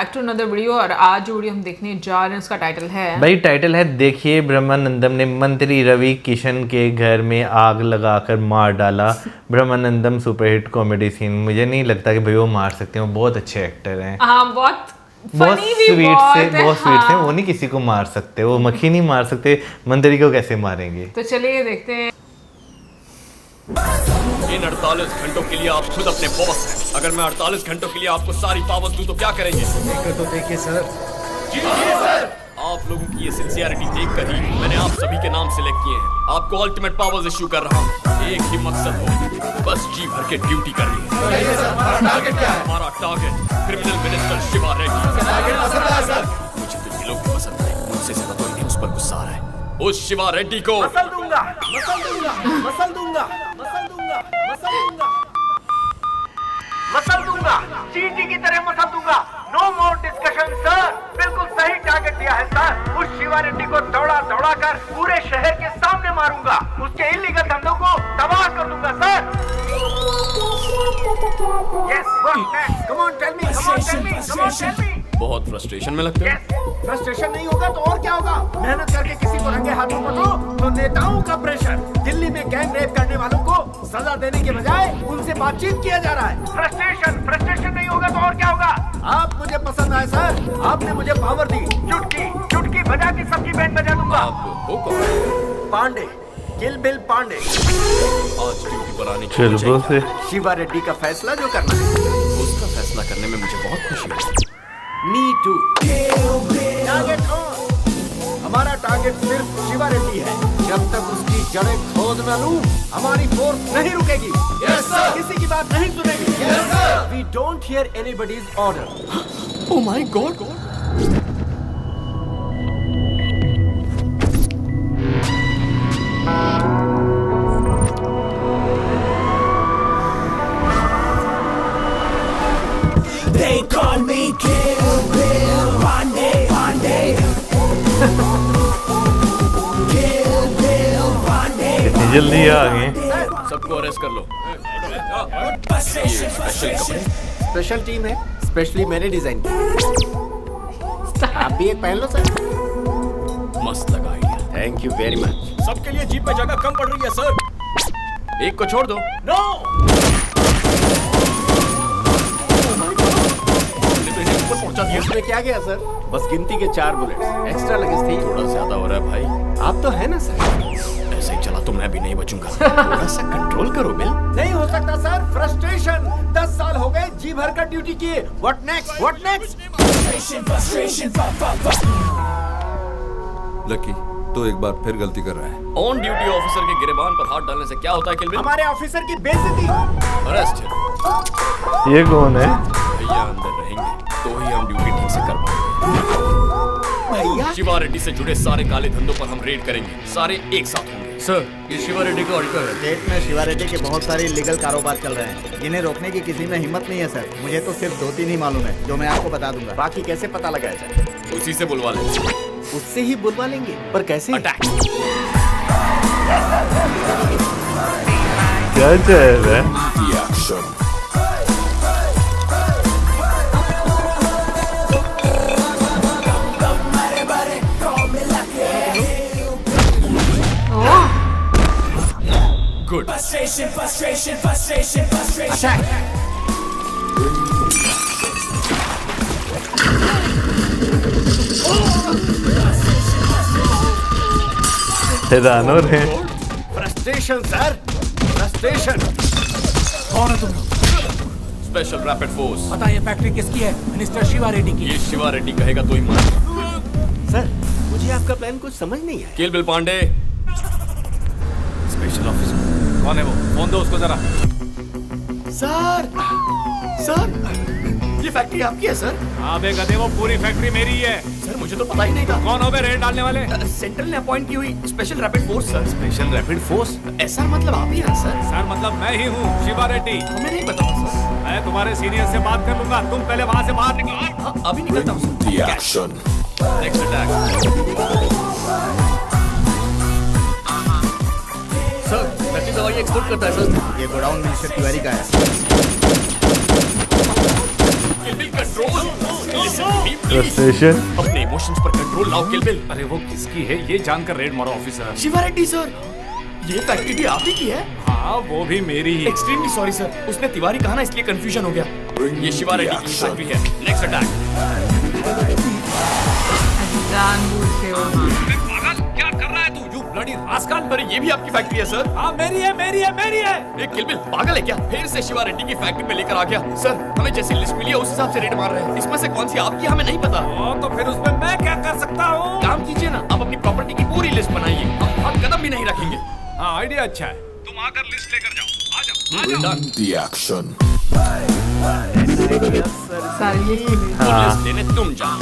Back to another video. और आज जो वीडियो हम देखने जा रहे हैं उसका टाइटल है भाई टाइटल है देखिए ब्रह्मानंदम ने मंत्री रवि किशन के घर में आग लगाकर मार डाला। Brahmanandam superhit comedy scene. मुझे नहीं लगता कि भाई वो मार सकते हैं, वो बहुत अच्छे एक्टर हैं। हाँ, बहुत स्वीट से वो नहीं किसी को मार सकते, वो मक्खी नहीं मार सकते, मंत्री को कैसे मारेंगे। तो चलिए देखते हैं। इन 48 घंटों के लिए आप खुद अपने बॉस हैं। अगर मैं 48 घंटों के लिए आपको सारी पावर्स दूं तो क्या करेंगे? तो देखिए सर। जी सर। आप लोगों की ये सिंसियरिटी देखकर ही मैंने आप सभी के नाम सिलेक्ट किए हैं। आपको अल्टीमेट पावर्स इश्यू कर रहा हूँ। एक ही मकसद हो, बस जी भर के ड्यूटी करनी है। हमारा टारगेट क्या है? हमारा target criminal minister Shiva Reddy. Target पसंद आया सर। मुझे तो ये लोग भी पसंद है, मुझसे ज्यादा तो इन्हें उस पर गुस्सा आ रहा है। उस शिवा रेड्डी को मसल दूंगा, मसल दूंगा, मसल दूंगा, मसल दूंगा, मसल दूंगा, मसल दूंगा, चींटी की तरह मसल दूंगा। No more discussion sir. बिल्कुल सही टारगेट दिया है सर। उस शिवा रेड्डी को दौड़ा दौड़ा कर पूरे शहर के सामने मारूंगा। उसके इलीगल धंधों को तबाह कर दूंगा sir. Yes, what next? Come on, tell me, come on, tell me, come on, tell me. बहुत फ्रस्ट्रेशन में लगते हैं। फ्रस्ट्रेशन नहीं होगा तो और क्या होगा? मेहनत करके किसी को रंगे हाथों पकड़ो तो नेताओं का प्रेशर। दिल्ली में गैंग रेप करने वालों को सजा देने के बजाय उनसे बातचीत किया जा रहा है। फ्रस्ट्रेशन नहीं होगा तो और क्या होगा? आप मुझे पसंद आए सर। आपने मुझे पावर दी। चुटकी चुटकी बजा के सबकी बैंड बजा दूंगा। आप हो कौन? पांडे, किल बिल पांडे। आज ड्यूटी पर आने की बिल्कुल से शिवा रेड्डी का फैसला जो करना है, उसका फैसला करने में मुझे बहुत खुशी है। Me too. Target on. हमारा टारगेट सिर्फ शिवा रेड्डी है। जब तक उसकी जड़ें खोद न लूं, हमारी फोर्स नहीं रुकेगी। Yes sir. किसी की बात नहीं सुनेगी। Yes sir. We don't hear anybody's order. Oh my god. They call me Kill Bill Pandey, Pandey. Kill Bill Pandey. इतनी जल्दी आ गए। सबको अरेस्ट कर लो। स्पेशल टीम है, स्पेशली मैंने डिजाइन की। आप भी एक पहन लो सर। मस्त लगा idea. Thank you very much. सबके लिए जीप में जगह कम पड़ रही है सर। एक को छोड़ दो। नो। पहुंचा दिया। इसमें क्या गया सर? बस गिनती के 4 बुलेट्स। एक्स्ट्रा लगेज थी। थोड़ा ज्यादा हो रहा है भाई। आप तो है ना सर। ऐसे ही चला तो मैं भी नहीं बचूंगा। थोड़ा सा कंट्रोल करो बिल। नहीं हो सकता सर। फ्रस्ट्रेशन। 10 साल हो गए जी भर कर ड्यूटी किए। What next? What next? Frustration, lucky तो एक बार फिर गलती कर रहा है। ऑन ड्यूटी ऑफिसर के गिरेबान पर हाथ डालने से क्या होता है किलबिल? हमारे ऑफिसर की बेइज्जती। अरेस्ट। ये कौन है? भैया अंदर रहेंगे तो ही हम ड्यूटी ठीक से कर पाएंगे। भैया शिवा रेड्डी से जुड़े सारे काले धंधों पर हम रेड करेंगे। सारे एक साथ होंगे। सर, ये शिवा रेड्डी का ऑडिटर है। स्टेट में शिवा रेड्डी के बहुत सारे इलीगल कारोबार चल रहे हैं। इन्हें रोकने की किसी में हिम्मत नहीं है सर। मुझे तो सिर्फ 2-3 ही मालूम है जो मैं आपको बता दूंगा। बाकी कैसे पता लगाया जाए? उसी से बुलवा लेंगे। उससे ही बुलवा लेंगे, पर कैसे? अटैक। क्या चल रहा है? गुड। अटैक। हैरान हो रहे हैं। Frustration sir. फ्रस्ट्रेशन। कौन है तुम लोग? Special rapid force. पता ये फैक्ट्री किसकी है? मिनिस्टर शिवा रेड्डी की। ये शिवा रेड्डी कहेगा तो ही मान। सर मुझे आपका प्लान कुछ समझ नहीं आया। किल बिल पांडे। स्पेशल ऑफिसर कौन है वो? फोन दो उसको जरा। सर ये फैक्ट्री आपकी है सर? हाँ बे गधे, वो पूरी फैक्ट्री मेरी है। सर मुझे तो पता ही नहीं था। कौन हो बे रेड डालने वाले? सेंट्रल ने अपॉइंट की हुई special rapid force sir. Special rapid force? ऐसा मतलब आप ही हैं सर? सर मतलब मैं ही हूँ शिवा रेड्डी। हमें नहीं पता सर। मैं तुम्हारे सीनियर से बात कर लूंगा। तुम पहले वहाँ से बाहर निकलो। हाँ, अभी निकलता हूँ सर। Next attack. सर नकली दवाई एक्सपोर्ट करता है सर। ये गोडाउन मिनिस्टर तिवारी का है। किल बिल कंट्रोल। फ्रस्ट्रेशन। अपने इमोशंस पर कंट्रोल लाओ किलबिल। अरे वो किसकी है ये जानकर रेड मारो ऑफिसर। शिवा रेड्डी सर, ये फैक्ट्री भी आप ही की है? हाँ वो भी मेरी ही। एक्सट्रीमली सॉरी सर, उसने तिवारी कहा ना इसलिए कंफ्यूजन हो गया। ये शिवा रेड्डी की फैक्ट्री है। Next attack. जानबूझ के वहाँ पागल क्या कर रहा है तू? You bloody rascal. अरे ये भी आपकी फैक्ट्री है सर? हाँ मेरी है मेरी है मेरी है। एक किलबिल पागल है क्या? फिर से शिवा रेड्डी की फैक्ट्री में लेकर आ गया। सर हमें जैसी लिस्ट मिली है उस हिसाब से रेड मार रहे हैं। इसमें से कौन सी आपकी हमें नहीं पता। तो फिर उसमें मैं क्या कर सकता हूँ? काम कीजिए ना, आप अपनी प्रॉपर्टी की पूरी लिस्ट बनाइए, हम हाथ कदम भी नहीं रखेंगे। हाँ आइडिया अच्छा है, तुम आकर लिस्ट लेकर जाओ। आ जाओ आ जाओ। The action। सारी ये लिस्ट देने तुम जाओ।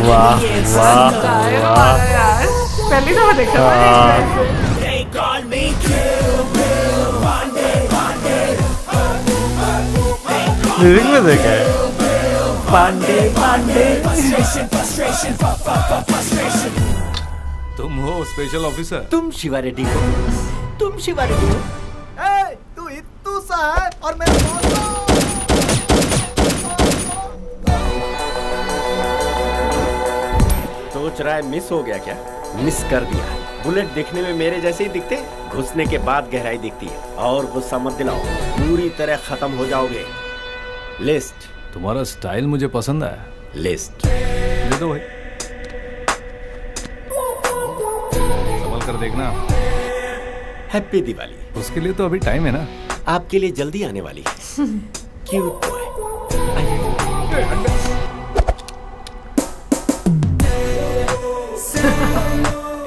वाह वाह गायब वाला यार, पहली दफा देखा मैंने। म्यूजिक में देखा है। तुम हो स्पेशल ऑफिसर? तुम शिवा रेड्डी हो? तुम शिवा रेड्डी हो? ए, तू इत्तू सा है और मैं सोच रहा है मिस हो गया क्या? मिस कर दिया। बुलेट देखने में मेरे जैसे ही दिखते, घुसने के बाद गहराई दिखती है। और गुस्सा मत दिलाओ, पूरी तरह खत्म हो जाओगे। लिस्ट। तुम्हारा स्टाइल मुझे पसंद आया। लिस्ट दे दो भाई, संभल कर देखना। हैप्पी दिवाली। उसके लिए तो अभी टाइम है ना। आपके लिए जल्दी आने वाली है। Cute boy.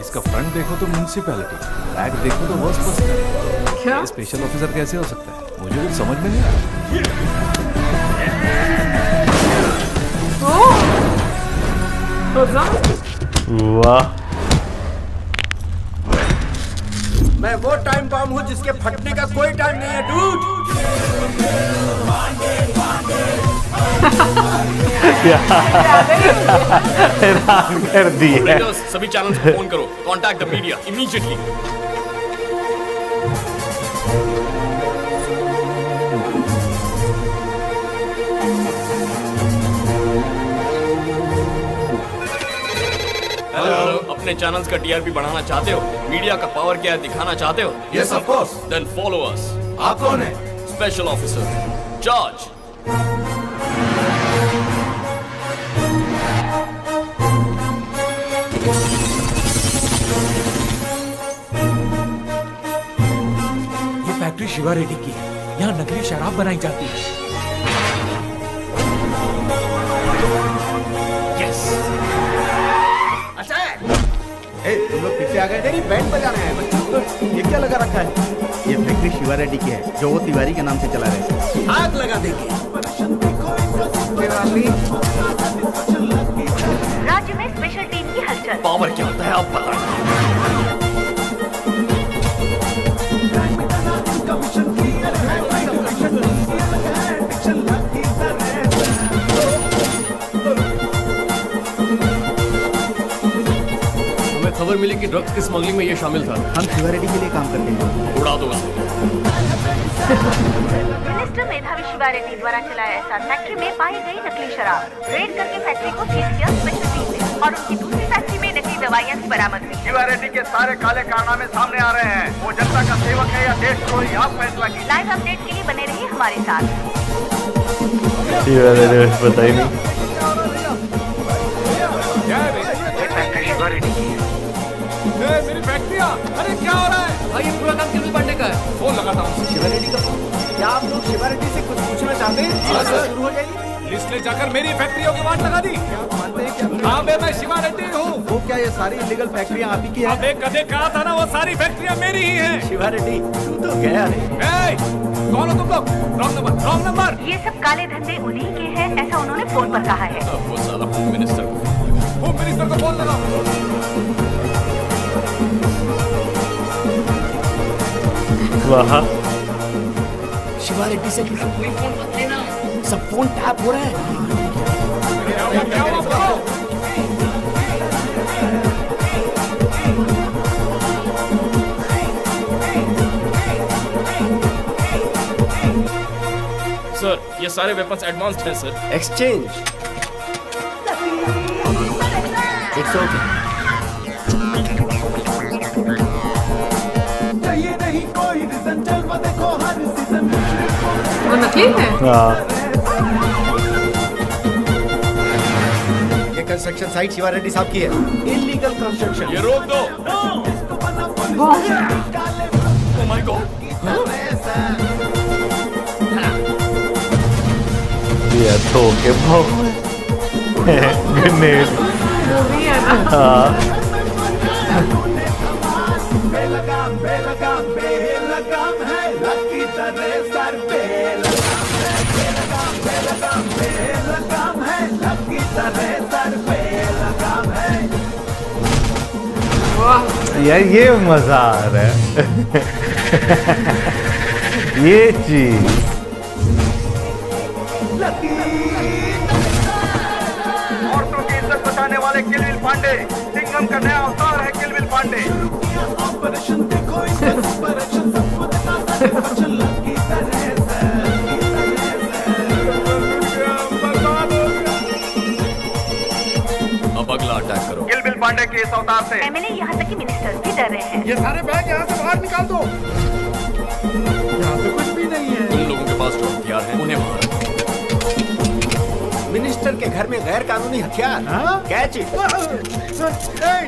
इसका फ्रंट देखो तो म्यूनिसिपैलिटी, बैक देखो तो वर्स्ट पर्सन। क्या? स्पेशल ऑफिसर कैसे हो सकता है? मुझे कुछ समझ में नहीं आ रहा। वाह मैं वो टाइम बॉम्ब हूँ जिसके फटने का कोई टाइम नहीं है डूड। हैरान कर दिए। ऑपरेटर्स सभी चैनल्स को फोन करो, contact the media immediately. Hello, अपने चैनल्स का टीआरपी बढ़ाना चाहते हो? मीडिया का पावर क्या है दिखाना चाहते हो? Yes of course. Then follow us. आप कौन है? Special officer charge. ये फैक्ट्री शिवा रेड्डी की है। यहाँ नकली शराब बनाई जाती है। तुम लोग पीछे आ गए। तेरी बैंड बजाने आए बच्चे। ये क्या लगा रखा है? ये फैक्ट्री शिवा रेड्डी की है, जो वो तिवारी के नाम से चला रहे हैं। आग लगा देंगे। राज्य में स्पेशल टीम की हलचल। पावर क्या होता है आप बताएं। खबर मिली कि ड्रग्स की स्मगलिंग में ये शामिल था। हम शिवा रेड्डी के लिए काम करते हैं। उड़ा दो उसे। मिनिस्टर मेधावी शिवा रेड्डी द्वारा चलाया ऐसा फैक्ट्री में पाई गई नकली शराब। रेड करके फैक्ट्री को सीज किया स्पेशल टीम ने और उनकी दूसरी फैक्ट्री में नकली दवाइयाँ भी बरामद हुई। शिवा रेड्डी के सारे काले कारनामे सामने आ रहे हैं। वो जनता का सेवक है या देशद्रोही, आप फैसला कीजिए। लाइव अपडेट के लिए बने रहिए हमारे साथ। पता ही नहीं। मेरी फैक्ट्रियाँ, अरे क्या हो रहा है? भाई ये पूरा काम किलबिल पांडे का है। फोन लगाता हूँ। शिवा रेड्डी का फोन। क्या आप लोग शिवा रेड्डी से कुछ पूछना चाहते हैं? शुरू हो जाएगी। लिस्ट ले जाकर मेरी फैक्ट्रियों की वाट लगा दी। मानते हैं क्या? हाँ बे, मैं शिवा रेड्डी हूँ। वो क्या ये सारी इलीगल फैक्ट्रियाँ आप ही की है? अबे कदे कहा था ना वो सारी फैक्ट्रियाँ मेरी ही हैं। शिवा रेड्डी तू तो गया रे। ए, कौन हो तुम लोग? Wrong number, wrong number. ये सब काले धंधे उन्हीं के हैं, ऐसा उन्होंने फोन पर कहा है। अब वो साला होम मिनिस्टर को होम मिनिस्टर को फोन लगाओ। वाह शिवा रेड्डी से कोई फोन मत लेना, सब फोन टैप हो रहे हैं। क्या हुआ बताओ? सर ये सारे वेपन्स एडवांस्ड हैं सर। एक्सचेंज। It's okay. वो नकली है। हाँ ये कंस्ट्रक्शन साइट शिवा रेड्डी साहब की है। Illegal construction. ये रोक दो। ओह माय गॉड। ये तो के ग्रेनेड। मूवी है ना। हाँ यार ये मजा आ रहा है। ये चीज औरतों की इज्जत बचाने वाले किलबिल पांडे। सिंघम का नया अवतार है किलबिल पांडे। अब अगला अटैक करो। किलबिल पांडे के इस अवतार से एमएलए यहाँ तक कि मिनिस्टर्स भी डर रहे हैं। ये सारे बैग यहाँ से बाहर निकाल दो। यहाँ पे कुछ भी नहीं है। तुम लोगों के पास जो हथियार हैं उन्हें वहां रखो। मिनिस्टर के घर में गैर कानूनी हथियार। Catch it.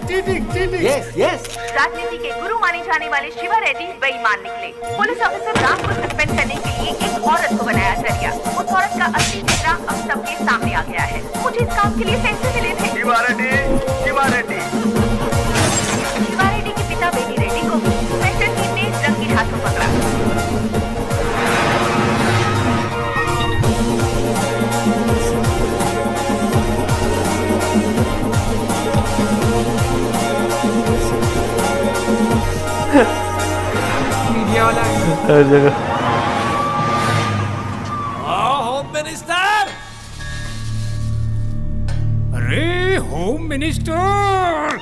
Cheating. Yes yes. राजनीति के गुरु माने जाने वाले शिवा रेड्डी बेईमान निकले। पुलिस ऑफिसर राम को सस्पेंड करने के लिए एक औरत को बनाया जरिया। उस औरत का असली चेहरा अब सबके सामने आ गया है। मुझे इस काम के लिए पैसे मिले थे। शिवा रेड्डी। शिवा रेड्डी के पिता बेटी रेड्डी को स्पेशल टीम ने रंगे हाथों पकड़ा। मीडिया वाला है। हर जगह होम मिनिस्टर। अरे होम मिनिस्टर,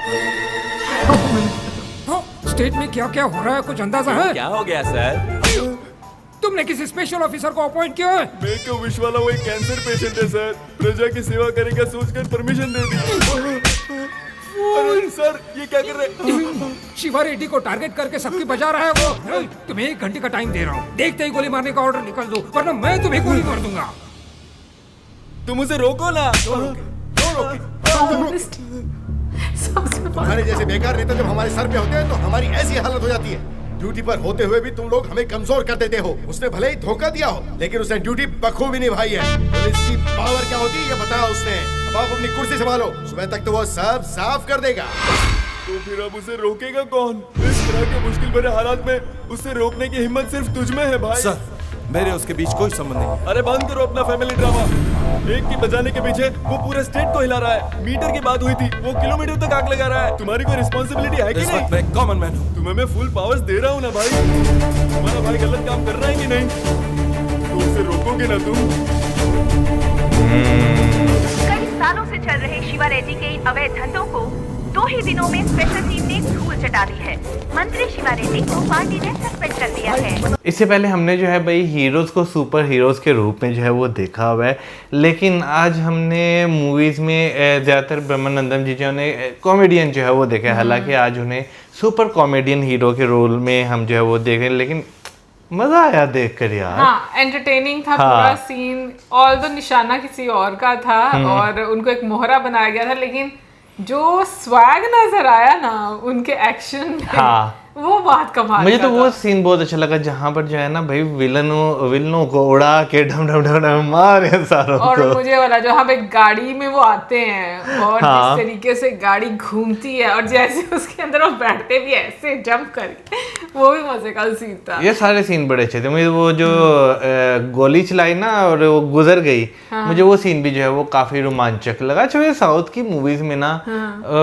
स्टेट में क्या क्या हो रहा है कुछ अंदाजा है? क्या हो गया सर? तुमने किसी स्पेशल ऑफिसर को अपॉइंट किया है? मेक अ विश वाला वो एक कैंसर पेशेंट है सर। प्रजा की सेवा करेगा सोचकर परमिशन दे दी। अरे सर ये क्या कर रहे हैं? शिवा रेड्डी को टारगेट करके सबकी बजा रहा है वो। तुम्हें 1 घंटे का टाइम दे रहा हूँ। देखते ही गोली मारने का ऑर्डर निकल दो, वरना मैं तुम्हें गोली मार दूंगा। तुम उसे रोको ना। तुम्हारे जैसे बेकार नेता जब हमारे सर पे होते हैं तो हमारी ऐसी हालत हो जाती है। ड्यूटी पर होते हुए भी तुम लोग हमें कमजोर कर देते हो। उसने भले ही धोखा दिया हो, लेकिन उसने ड्यूटी बखूबी निभाई है। पुलिस की पावर क्या होती है ये बताया उसने। अब आप अपनी कुर्सी संभालो, सुबह तक तो वो सब साफ कर देगा। तो फिर अब उसे रोकेगा कौन? इस तरह के मुश्किल भरे हालात में उसे रोकने की हिम्मत सिर्फ तुझ में है भाई। सर मेरे उसके बीच कोई संबंध नहीं है। अरे बंद करो अपना फैमिली ड्रामा। एक की बजाने के पीछे वो पूरे स्टेट को हिला रहा है। मीटर की बात हुई थी, वो किलोमीटर तक आग लगा रहा है। तुम्हारी कोई रिस्पॉन्सिबिलिटी है कि इस वक्त नहीं? मैं कॉमन मैन हूँ। तुम्हें मैं फुल पावर्स दे रहा हूँ ना भाई। तुम्हारा भाई गलत काम कर रहा है कि नहीं? तो उसे रोकोगे ना तुम? कई सालों से चल रहे शिवा रेड्डी के इन अवैध धंधों को 2 ही दिनों में स्पेशल टीम ने धूल चटा दी है। मंत्री शिवा रेड्डी को पार्टी ने सस्पेंड कर दिया है। इससे पहले हमने जो है भाई हीरोज़ को सुपर हीरोज़ के रूप में जो है वो देखा हुआ है, लेकिन आज हमने मूवीज़ में ज़्यादातर ब्रह्मानंदम जी जो ने कॉमेडियन जो है वो देखे। हालांकि आज उन्हें सुपर कॉमेडियन हीरो के रोल में हम जो है वो देख रहे हैं, लेकिन मज़ा आया देख कर यार। हाँ, एंटरटेनिंग था पूरा सीन। ऑल तो निशाना किसी और का था और उनको एक मोहरा बनाया गया था, लेकिन जो स्वैग नजर आया ना उनके एक्शन में, हाँ वो बात कमाल मुझे का तो वो था। सीन बहुत अच्छा लगा जहाँ पर जो है ना भाई विलनों को उड़ा के ढम ढम ढम ढम मारे सारों और को। मुझे वाला जहाँ पे गाड़ी में वो आते हैं और हाँ। जिस तरीके से गाड़ी घूमती है और जैसे उसके अंदर वो बैठते भी ऐसे जंप करके, वो भी मजे का सीन था। ये सारे सीन बड़े अच्छे थे। मुझे वो जो गोली चलाई ना और वो गुजर गई, मुझे वो सीन भी जो है वो काफी रोमांचक लगा। अच्छा ये साउथ की मूवीज में ना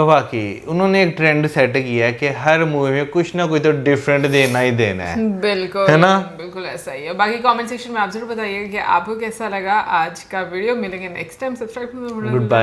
वाकई उन्होंने एक ट्रेंड सेट किया है कि हर मूवी में कुछ ना कोई तो डिफरेंट देना ही देना है। बिल्कुल है ना? बिल्कुल ऐसा ही है। बाकी कमेंट सेक्शन में आप जरूर बताइएगा कि आपको कैसा लगा आज का वीडियो। मिलेंगे next time. Subscribe good bye.